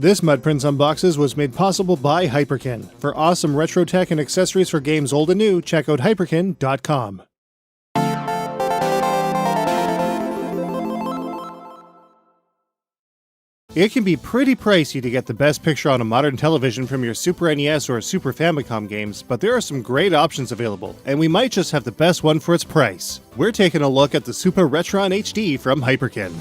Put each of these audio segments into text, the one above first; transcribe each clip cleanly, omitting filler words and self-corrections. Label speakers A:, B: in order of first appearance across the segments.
A: This Mudprints Unboxes was made possible by Hyperkin. For awesome retro tech and accessories for games old and new, check out hyperkin.com. It can be pretty pricey to get the best picture on a modern television from your Super NES or Super Famicom games, but there are some great options available, and we might just have the best one for its price. We're taking a look at the Supa Retron HD from Hyperkin.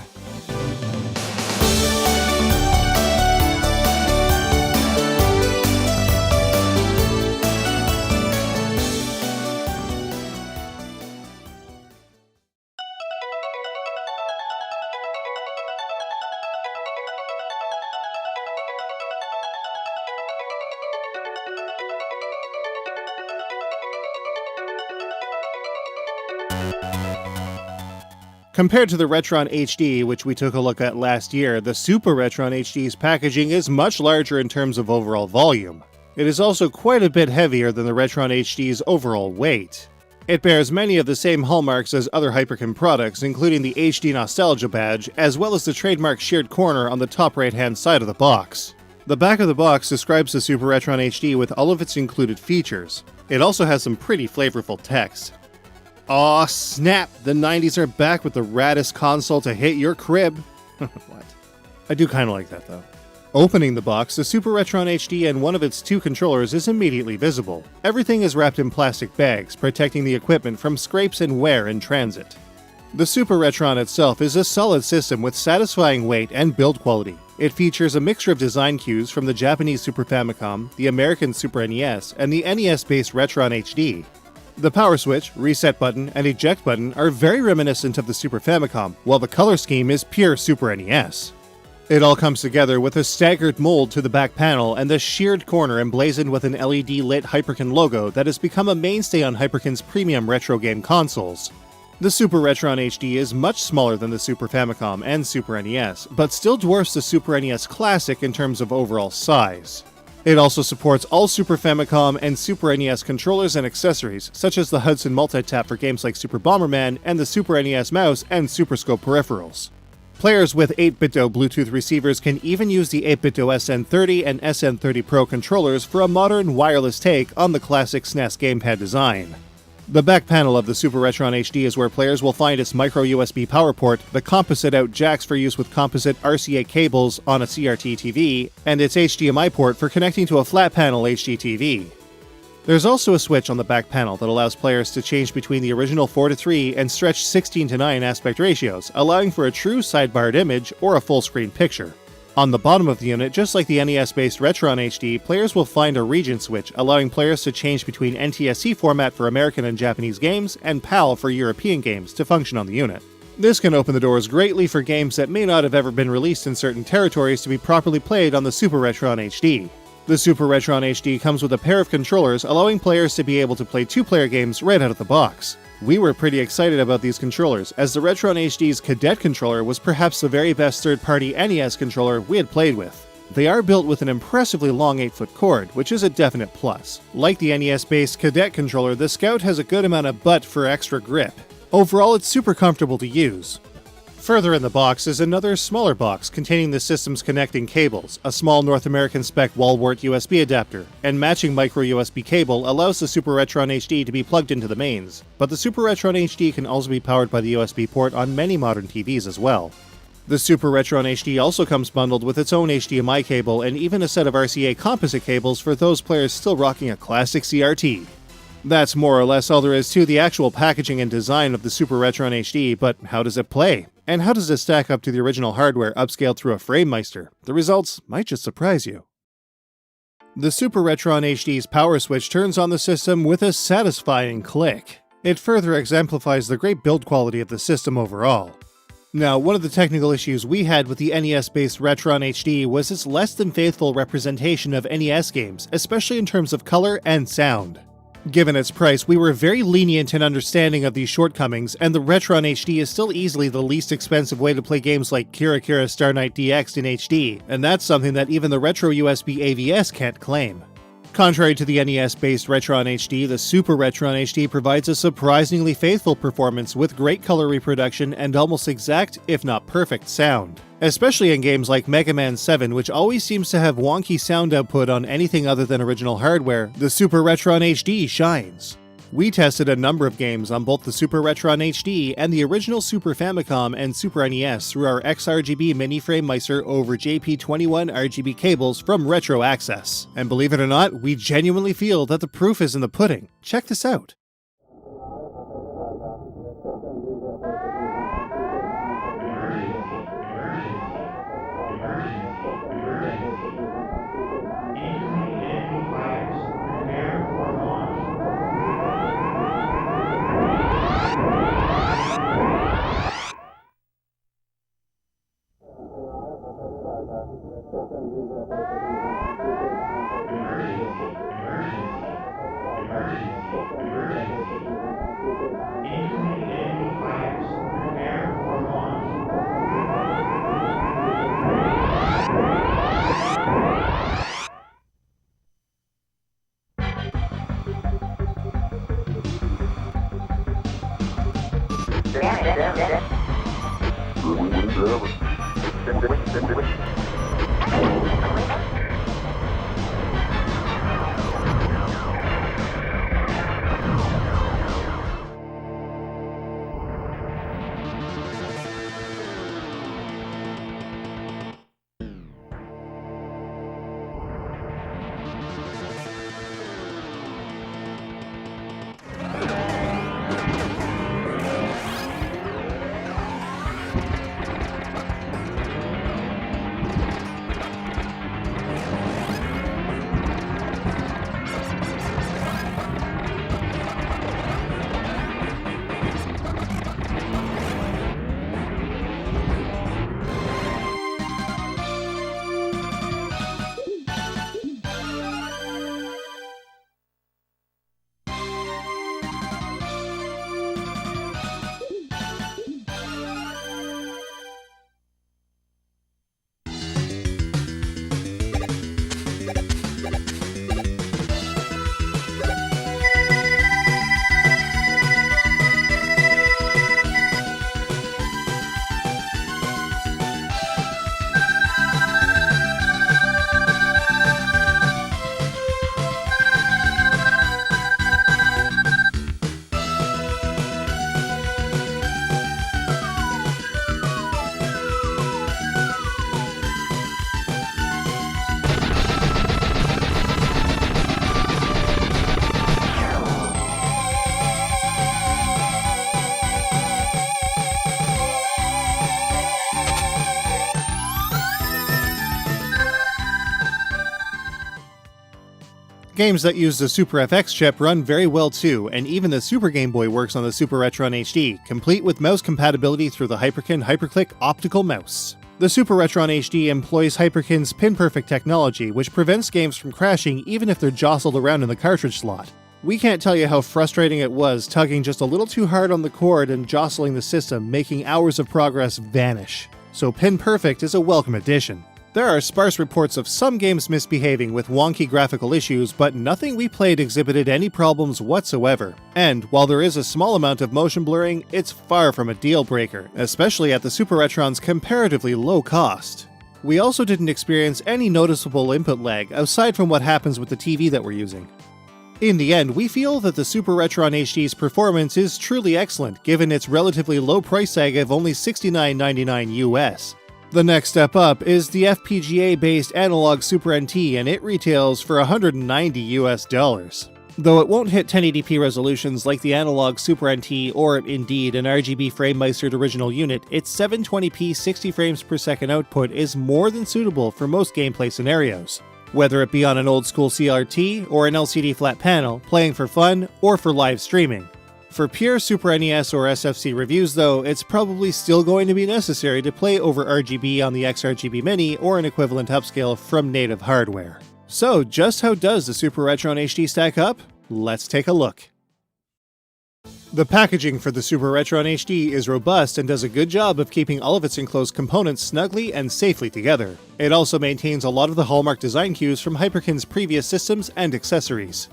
A: Compared to the Retron HD, which we took a look at last year, the Supa Retron HD's packaging is much larger in terms of overall volume. It is also quite a bit heavier than the Retron HD's overall weight. It bears many of the same hallmarks as other Hyperkin products, including the HD Nostalgia badge, as well as the trademark shared corner on the top right-hand side of the box. The back of the box describes the Supa Retron HD with all of its included features. It also has some pretty flavorful text. Aw, snap! The 90s are back with the raddest console to hit your crib. What? I do kinda like that though. Opening the box, the Supa Retron HD and one of its two controllers is immediately visible. Everything is wrapped in plastic bags, protecting the equipment from scrapes and wear in transit. The Supa Retron itself is a solid system with satisfying weight and build quality. It features a mixture of design cues from the Japanese Super Famicom, the American Super NES, and the NES-based Retron HD. The power switch, reset button, and eject button are very reminiscent of the Super Famicom, while the color scheme is pure Super NES. It all comes together with a staggered mold to the back panel and the sheared corner emblazoned with an LED-lit Hyperkin logo that has become a mainstay on Hyperkin's premium retro game consoles. The Supa Retron HD is much smaller than the Super Famicom and Super NES, but still dwarfs the Super NES Classic in terms of overall size. It also supports all Super Famicom and Super NES controllers and accessories, such as the Hudson multi-tap for games like Super Bomberman and the Super NES mouse and Super Scope peripherals. Players with 8-bit-do Bluetooth receivers can even use the 8-bit-do SN30 and SN30 Pro controllers for a modern wireless take on the classic SNES gamepad design. The back panel of the Supa Retron HD is where players will find its micro USB power port, the composite-out jacks for use with composite RCA cables on a CRT TV, and its HDMI port for connecting to a flat-panel HD TV. There's also a switch on the back panel that allows players to change between the original 4:3 and stretched 16:9 aspect ratios, allowing for a true sidebarred image or a full-screen picture. On the bottom of the unit, just like the NES-based Retron HD, players will find a region switch, allowing players to change between NTSC format for American and Japanese games and PAL for European games to function on the unit. This can open the doors greatly for games that may not have ever been released in certain territories to be properly played on the Supa Retron HD. The Supa Retron HD comes with a pair of controllers, allowing players to be able to play two-player games right out of the box. We were pretty excited about these controllers, as the Retron HD's Cadet controller was perhaps the very best third-party NES controller we had played with. They are built with an impressively long 8-foot cord, which is a definite plus. Like the NES-based Cadet controller, the Scout has a good amount of butt for extra grip. Overall, it's super comfortable to use. Further in the box is another smaller box containing the system's connecting cables, a small North American spec wall-wart USB adapter, and matching micro USB cable allows the Supa Retron HD to be plugged into the mains, but the Supa Retron HD can also be powered by the USB port on many modern TVs as well. The Supa Retron HD also comes bundled with its own HDMI cable and even a set of RCA composite cables for those players still rocking a classic CRT. That's more or less all there is to the actual packaging and design of the Supa Retron HD, but how does it play? And how does it stack up to the original hardware upscaled through a FrameMeister? The results might just surprise you. The Supa Retron HD's power switch turns on the system with a satisfying click. It further exemplifies the great build quality of the system overall. Now, one of the technical issues we had with the NES-based Retron HD was its less than faithful representation of NES games, especially in terms of color and sound. Given its price, we were very lenient in understanding of these shortcomings, and the Retron HD is still easily the least expensive way to play games like Kira Kira Star Knight DX in HD, and that's something that even the Retro USB AVS can't claim. Contrary to the NES-based Retron HD, the Supa Retron HD provides a surprisingly faithful performance with great color reproduction and almost exact, if not perfect, sound. Especially in games like Mega Man 7, which always seems to have wonky sound output on anything other than original hardware, the Supa Retron HD shines. We tested a number of games on both the Supa Retron HD and the original Super Famicom and Super NES through our XRGB mini frame micer over JP21 RGB cables from Retro Access. And believe it or not, we genuinely feel that the proof is in the pudding. Check this out. Games that use the Super FX chip run very well too, and even the Super Game Boy works on the Supa Retron HD, complete with mouse compatibility through the Hyperkin HyperClick optical mouse. The Supa Retron HD employs Hyperkin's pin-perfect technology, which prevents games from crashing even if they're jostled around in the cartridge slot. We can't tell you how frustrating it was tugging just a little too hard on the cord and jostling the system, making hours of progress vanish. So pin-perfect is a welcome addition. There are sparse reports of some games misbehaving with wonky graphical issues, but nothing we played exhibited any problems whatsoever. And while there is a small amount of motion blurring, it's far from a deal breaker, especially at the Supa Retron's comparatively low cost. We also didn't experience any noticeable input lag aside from what happens with the TV that we're using. In the end, we feel that the Supa Retron HD's performance is truly excellent given its relatively low price tag of only $69.99 US. The next step up is the Fpga-based analog Super NT, and it retails for $190 US. Though it won't hit 1080p resolutions like the analog Super NT or indeed an RGB frame micered original unit, its 720p 60 frames per second output is more than suitable for most gameplay scenarios. Whether it be on an old school CRT or an LCD flat panel, playing for fun or for live streaming. For pure Super NES or SFC reviews though, it's probably still going to be necessary to play over RGB on the XRGB Mini or an equivalent upscale from native hardware. So just how does the Supa Retron HD stack up? Let's take a look. The packaging for the Supa Retron HD is robust and does a good job of keeping all of its enclosed components snugly and safely together. It also maintains a lot of the hallmark design cues from Hyperkin's previous systems and accessories.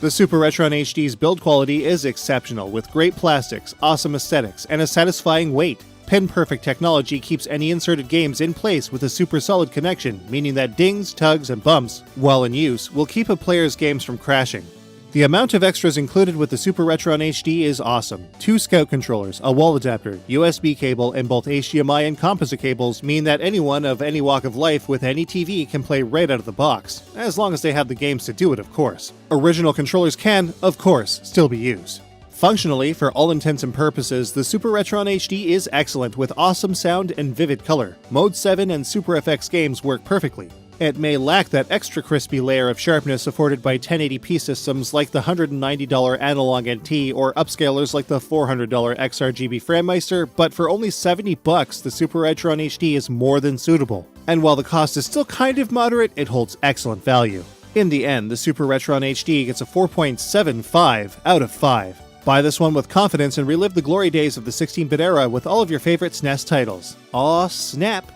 A: The Supa Retron HD's build quality is exceptional, with great plastics, awesome aesthetics, and a satisfying weight. Pin-perfect technology keeps any inserted games in place with a super solid connection, meaning that dings, tugs, and bumps, while in use, will keep a player's games from crashing. The amount of extras included with the Supa Retron HD is awesome. 2 Scout controllers, a wall adapter, USB cable, and both HDMI and composite cables mean that anyone of any walk of life with any TV can play right out of the box, as long as they have the games to do it, of course. Original controllers can, of course, still be used. Functionally, for all intents and purposes, the Supa Retron HD is excellent with awesome sound and vivid color. Mode 7 and Super FX games work perfectly. It may lack that extra crispy layer of sharpness afforded by 1080p systems like the $190 Analog NT or upscalers like the $400 XRGB FrameMeister, but for only $70, the Supa Retron HD is more than suitable. And while the cost is still kind of moderate, it holds excellent value. In the end, the Supa Retron HD gets a 4.75 out of 5. Buy this one with confidence and relive the glory days of the 16-bit era with all of your favorite SNES titles. Aw, snap!